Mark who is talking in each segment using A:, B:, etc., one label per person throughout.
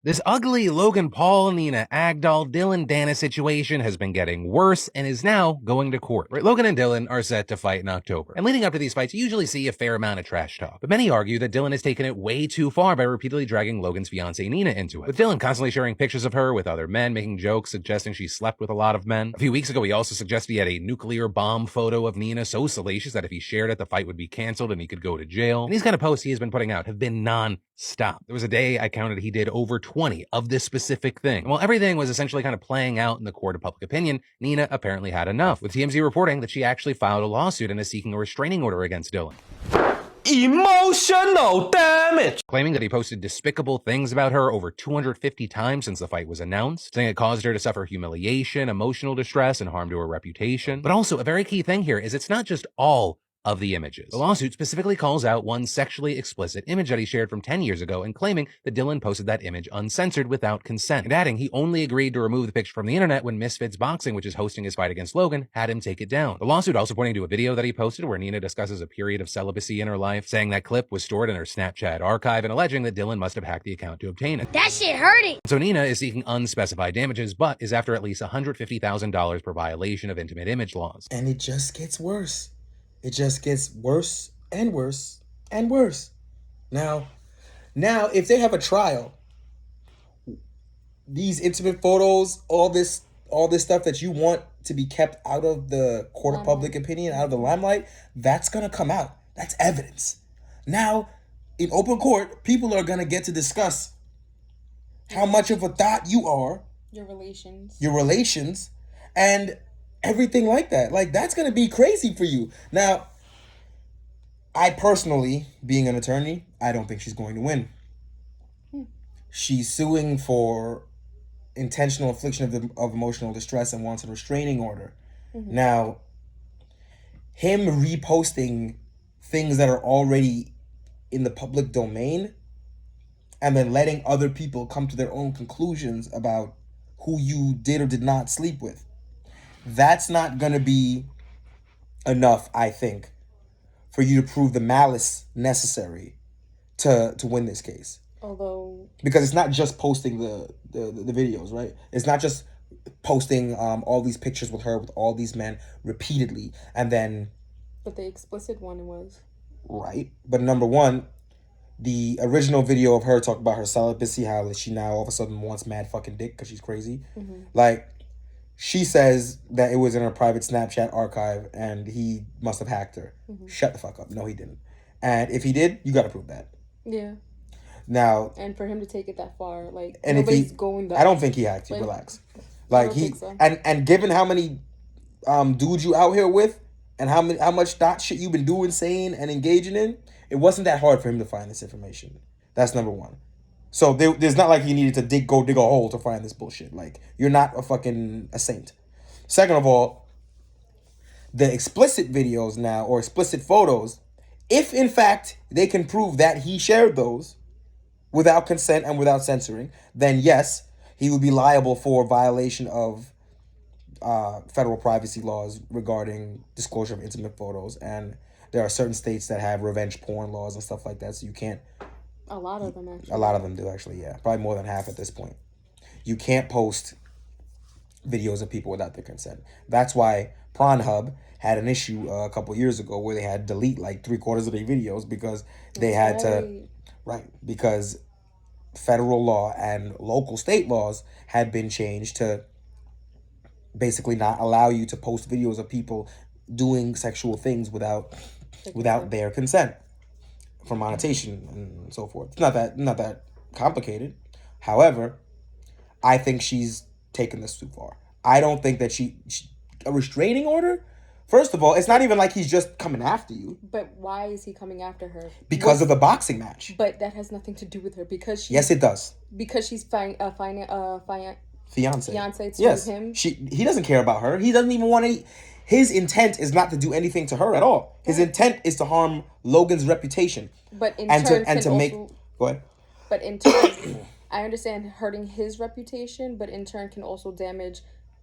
A: This ugly Logan Paul, Nina Agdal, Dillon Danis situation has been getting worse and is now going to court. Right? Logan and Dillon are set to fight in October. And leading up to these fights, you usually see a fair amount of trash talk. But many argue that Dillon has taken it way too far by repeatedly dragging Logan's fiancée Nina into it. With Dillon constantly sharing pictures of her with other men, making jokes, suggesting she slept with a lot of men. A few weeks ago, he also suggested he had a nuclear bomb photo of Nina so salacious that if he shared it, the fight would be canceled and he could go to jail. And these kind of posts he has been putting out have been non-stop. There was a day I counted he did over 20 of this specific thing. And while everything was essentially kind of playing out in the court of public opinion, Nina apparently had enough, with TMZ reporting that she actually filed a lawsuit and is seeking a restraining order against Dillon.
B: Emotional damage!
A: Claiming that he posted despicable things about her over 250 times since the fight was announced, saying it caused her to suffer humiliation, emotional distress, and harm to her reputation. But also, a very key thing here is it's not just all of the images. The lawsuit specifically calls out one sexually explicit image that he shared from 10 years ago and claiming that Dillon posted that image uncensored without consent, and adding he only agreed to remove the picture from the internet when Misfits Boxing, which is hosting his fight against Logan, had him take it down. The lawsuit also pointing to a video that he posted where Nina discusses a period of celibacy in her life, saying that clip was stored in her Snapchat archive and alleging that Dillon must have hacked the account to obtain it.
C: That shit hurting!
A: So Nina is seeking unspecified damages, but is after at least $150,000 per violation of intimate image laws.
D: And it just gets worse. It just gets worse and worse and worse. Now, if they have a trial, these intimate photos, all this stuff that you want to be kept out of the court of public opinion, out of the limelight, that's going to come out. That's evidence. Now, in open court, people are going to get to discuss how much of a thought you are,
E: your relations,
D: and everything like that. Like, that's going to be crazy for you. Now, I personally, being an attorney, I don't think she's going to win. She's suing for intentional infliction of emotional distress and wants a restraining order. Now, him reposting things that are already in the public domain and then letting other people come to their own conclusions about who you did or did not sleep with, that's not going to be enough, I think, for you to prove the malice necessary to win this case.
E: Although,
D: because it's not just posting the videos, right? It's not just posting all these pictures with her with all these men repeatedly and then...
E: But the explicit one was.
D: Right. But number one, the original video of her talking about her celibacy, how she now all of a sudden wants mad fucking dick because she's crazy. Like... She says that it was in her private Snapchat archive and he must have hacked her. Shut the fuck up. No, he didn't. And if he did, you got to prove that.
E: Yeah.
D: Now...
E: And for him to take it that far, like,
D: and
E: nobody's going that...
D: I don't think he hacked you. Like, relax. Like, he...
E: So.
D: And given how many dudes you out here with and how much thought shit you've been doing, saying, and engaging in, it wasn't that hard for him to find this information. That's number one. So there's not like he needed to go dig a hole to find this bullshit. Like, you're not a saint. Second of all, the explicit videos now, or explicit photos, if in fact they can prove that he shared those without consent and without censoring, then yes, he would be liable for violation of federal privacy laws regarding disclosure of intimate photos. And there are certain states that have revenge porn laws and stuff like that, so you can't...
E: A lot of them, actually.
D: A lot of them do, actually, yeah. Probably more than half at this point. You can't post videos of people without their consent. That's why Pornhub had an issue a couple years ago where they had to delete like 3/4 of their videos because they had to... Right. Because federal law and local state laws had been changed to basically not allow you to post videos of people doing sexual things without their consent. For monetization and so forth. It's not that complicated. However, I think she's taken this too far. I don't think that she a restraining order? First of all, it's not even like he's just coming after you.
E: But why is he coming after her?
D: Because of the boxing match.
E: But that has nothing to do with her because she...
D: Yes, it does.
E: Because she's fiance to him.
D: He doesn't care about her. He doesn't even want to... His intent is not to do anything to her at all. His intent is to harm Logan's reputation.
E: But in
D: Go ahead.
E: But in turn, I understand hurting his reputation, but in turn can also damage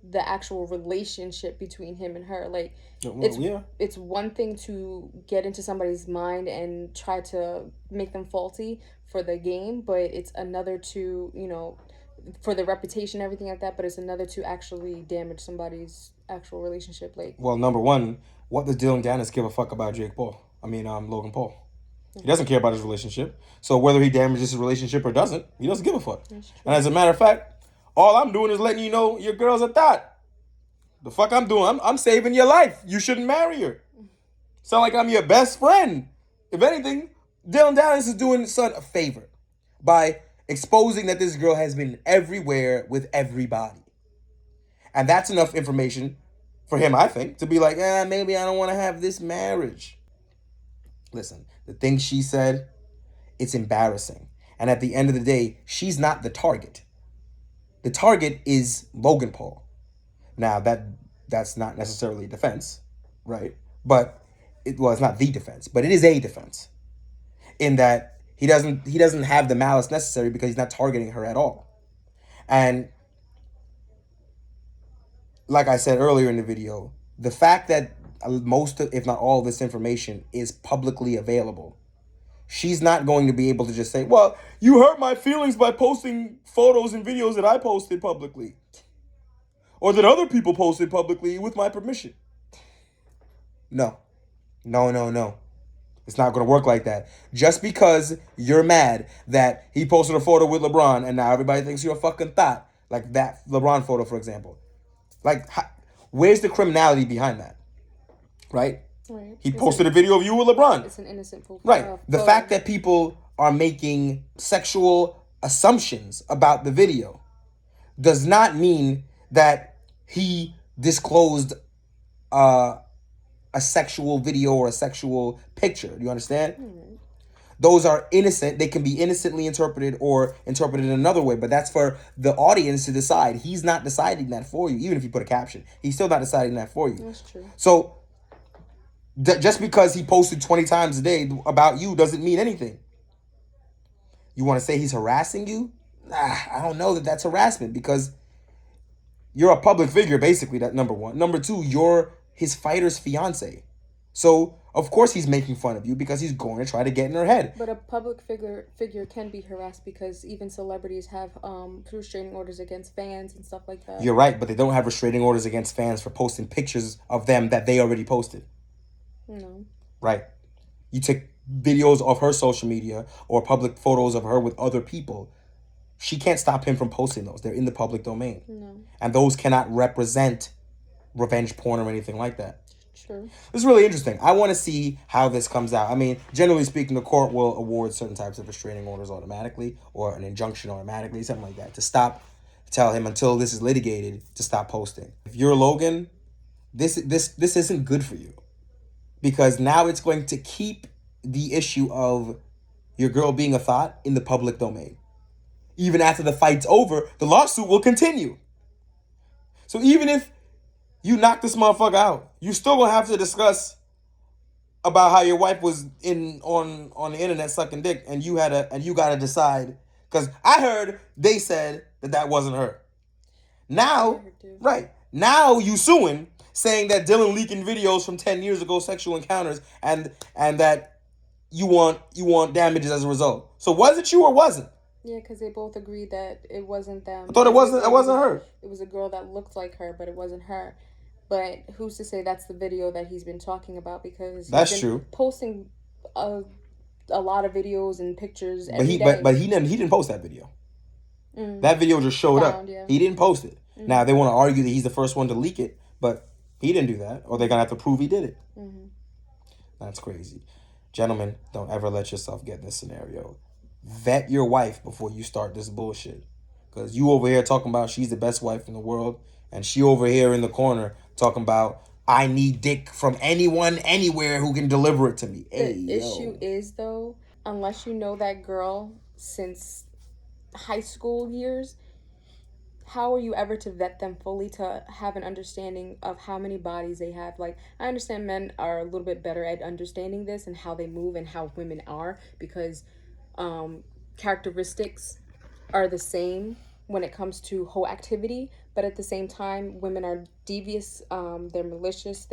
E: the actual relationship between him and her. Like, it's one thing to get into somebody's mind and try to make them faulty for the game, but it's another to, you know, for the reputation, everything like that, but it's another to actually damage somebody's actual relationship. Like,
D: well, number one, what does Dillon Danis give a fuck about Logan Paul? He doesn't care about his relationship. So whether he damages his relationship or doesn't, he doesn't give a fuck. And as a matter of fact, all I'm doing is letting you know your girl's a thought. The fuck I'm doing, I'm saving your life. You shouldn't marry her. Sound like I'm your best friend. If anything, Dillon Danis is doing son a favor by exposing that this girl has been everywhere with everybody. And that's enough information for him, I think, to be like, maybe I don't want to have this marriage. Listen, the things she said, it's embarrassing. And at the end of the day, she's not the target. The target is Logan Paul. Now, that's not necessarily a defense, right? But it's not the defense, but it is a defense. In that he doesn't have the malice necessary because he's not targeting her at all. And like I said earlier in the video, the fact that most of, if not all of this information is publicly available, she's not going to be able to just say, well, you hurt my feelings by posting photos and videos that I posted publicly. Or that other people posted publicly with my permission. No. It's not going to work like that. Just because you're mad that he posted a photo with LeBron and now everybody thinks you're a fucking thought, like that LeBron photo, for example. Like, where's the criminality behind that? Right? He posted a video of you with LeBron.
E: It's an innocent photo.
D: Right. The fact that people are making sexual assumptions about the video does not mean that he disclosed a sexual video or a sexual picture. Do you understand? Mm-hmm. Those are innocent. They can be innocently interpreted or interpreted in another way, but that's for the audience to decide. He's not deciding that for you, even if you put a caption. He's still not deciding that for you.
E: That's true.
D: So just because he posted 20 times a day about you doesn't mean anything. You want to say he's harassing you? I don't know that that's harassment because you're a public figure, basically, that number one. Number two, you're his fighter's fiance. So, of course he's making fun of you because he's going to try to get in her head.
E: But a public figure can be harassed because even celebrities have restraining orders against fans and stuff like that.
D: You're right, but they don't have restraining orders against fans for posting pictures of them that they already posted.
E: No.
D: Right. You took videos of her social media or public photos of her with other people. She can't stop him from posting those. They're in the public domain.
E: No.
D: And those cannot represent revenge porn or anything like that.
E: True.
D: This is really interesting. I want to see how this comes out. I mean, generally speaking, the court will award certain types of restraining orders automatically or an injunction automatically, something like that, to tell him until this is litigated to stop posting. If you're Logan, this isn't good for you because now it's going to keep the issue of your girl being a thought in the public domain. Even after the fight's over, the lawsuit will continue. So even if you knock this motherfucker out, you still gonna have to discuss about how your wife was on the internet sucking dick, and you gotta decide. Because I heard they said that wasn't her. Now, right now you suing, saying that Dillon leaking videos from 10 years ago, sexual encounters, and that you want damages as a result. So was it you or wasn't?
E: Yeah, because they both agreed that it wasn't them.
D: I thought it wasn't her.
E: It was a girl that looked like her, but it wasn't her. But who's to say that's the video that he's been talking about? Because
D: that's true.
E: Posting a lot of videos and pictures every day.
D: But he didn't post that video. That video just showed up. Yeah. He didn't post it. Now they want to argue that he's the first one to leak it, but he didn't do that, or they're gonna have to prove he did it. That's crazy. Gentlemen, don't ever let yourself get in this scenario. Vet your wife before you start this bullshit. Because you over here talking about she's the best wife in the world, and she over here in the corner talking about I need dick from anyone, anywhere who can deliver it to me.
E: The issue is, though, unless you know that girl since high school years, how are you ever to vet them fully to have an understanding of how many bodies they have? Like, I understand men are a little bit better at understanding this and how they move and how women are, because characteristics are the same when it comes to whole activity, but at the same time, women are devious. They're malicious.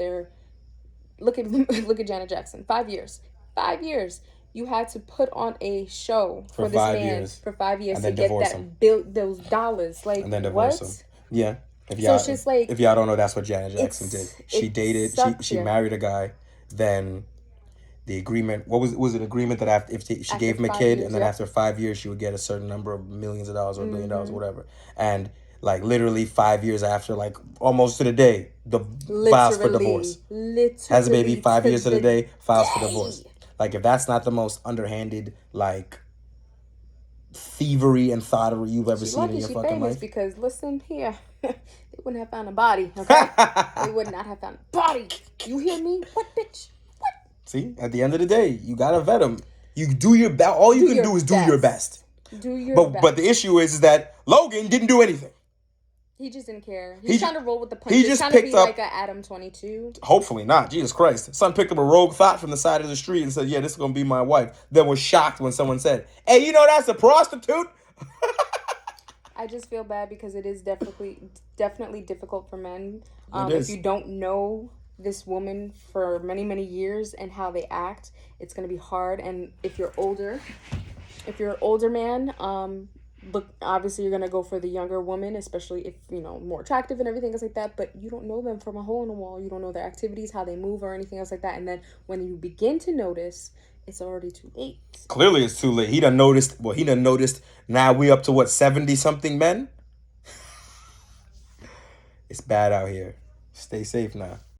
E: Look at Janet Jackson. 5 years. you had to put on a show
D: For
E: for this
D: 5 years.
E: man for 5 years
D: And
E: to
D: then
E: get
D: divorce
E: that
D: him.
E: those dollars. Like,
D: And then divorce
E: what?
D: him. Yeah.
E: So it's just like,
D: if y'all don't know, that's what Janet Jackson did. She
E: it
D: dated,
E: sucks,
D: she
E: yeah.
D: married a guy, then the agreement, was it agreement that after, if she
E: After
D: gave him a
E: 5
D: kid,
E: years,
D: and then
E: yep.
D: after 5 years she would get a certain number of millions of dollars or $1 billion or whatever. And like literally 5 years after, like almost to the day, the files for divorce.
E: Literally
D: Has a baby, 5 years to the day, files for
E: day.
D: divorce. Like, if that's not the most underhanded, like, thievery and thottery you've ever
E: She
D: seen in
E: lucky
D: your
E: she
D: fucking
E: famous
D: life.
E: because listen here, they wouldn't have found a body, okay? They would not have found a body. You hear me? What, bitch? What?
D: See, at the end of the day, you gotta vet them. You do your best. All you can do is do your best.
E: Do your best.
D: But the issue is that Logan didn't do anything.
E: He just didn't care. He's trying to roll with the punches.
D: He
E: He's
D: just
E: trying to
D: picked
E: be
D: up-
E: like a Adam 22.
D: Hopefully not. Jesus Christ. Son picked up a rogue thought from the side of the street and said, yeah, this is gonna be my wife. Then was shocked when someone said, hey, you know that's a prostitute?
E: I just feel bad because it is definitely difficult for men.
D: It is.
E: If you don't know this woman for many, many years and how they act, it's going to be hard. And if you're an older man, look, obviously you're going to go for the younger woman, especially if, more attractive and everything else like that. But you don't know them from a hole in the wall. You don't know their activities, how they move or anything else like that. And then when you begin to notice, it's already too late.
D: Clearly it's too late. He done noticed. Now we up to what, 70-something men? It's bad out here. Stay safe now.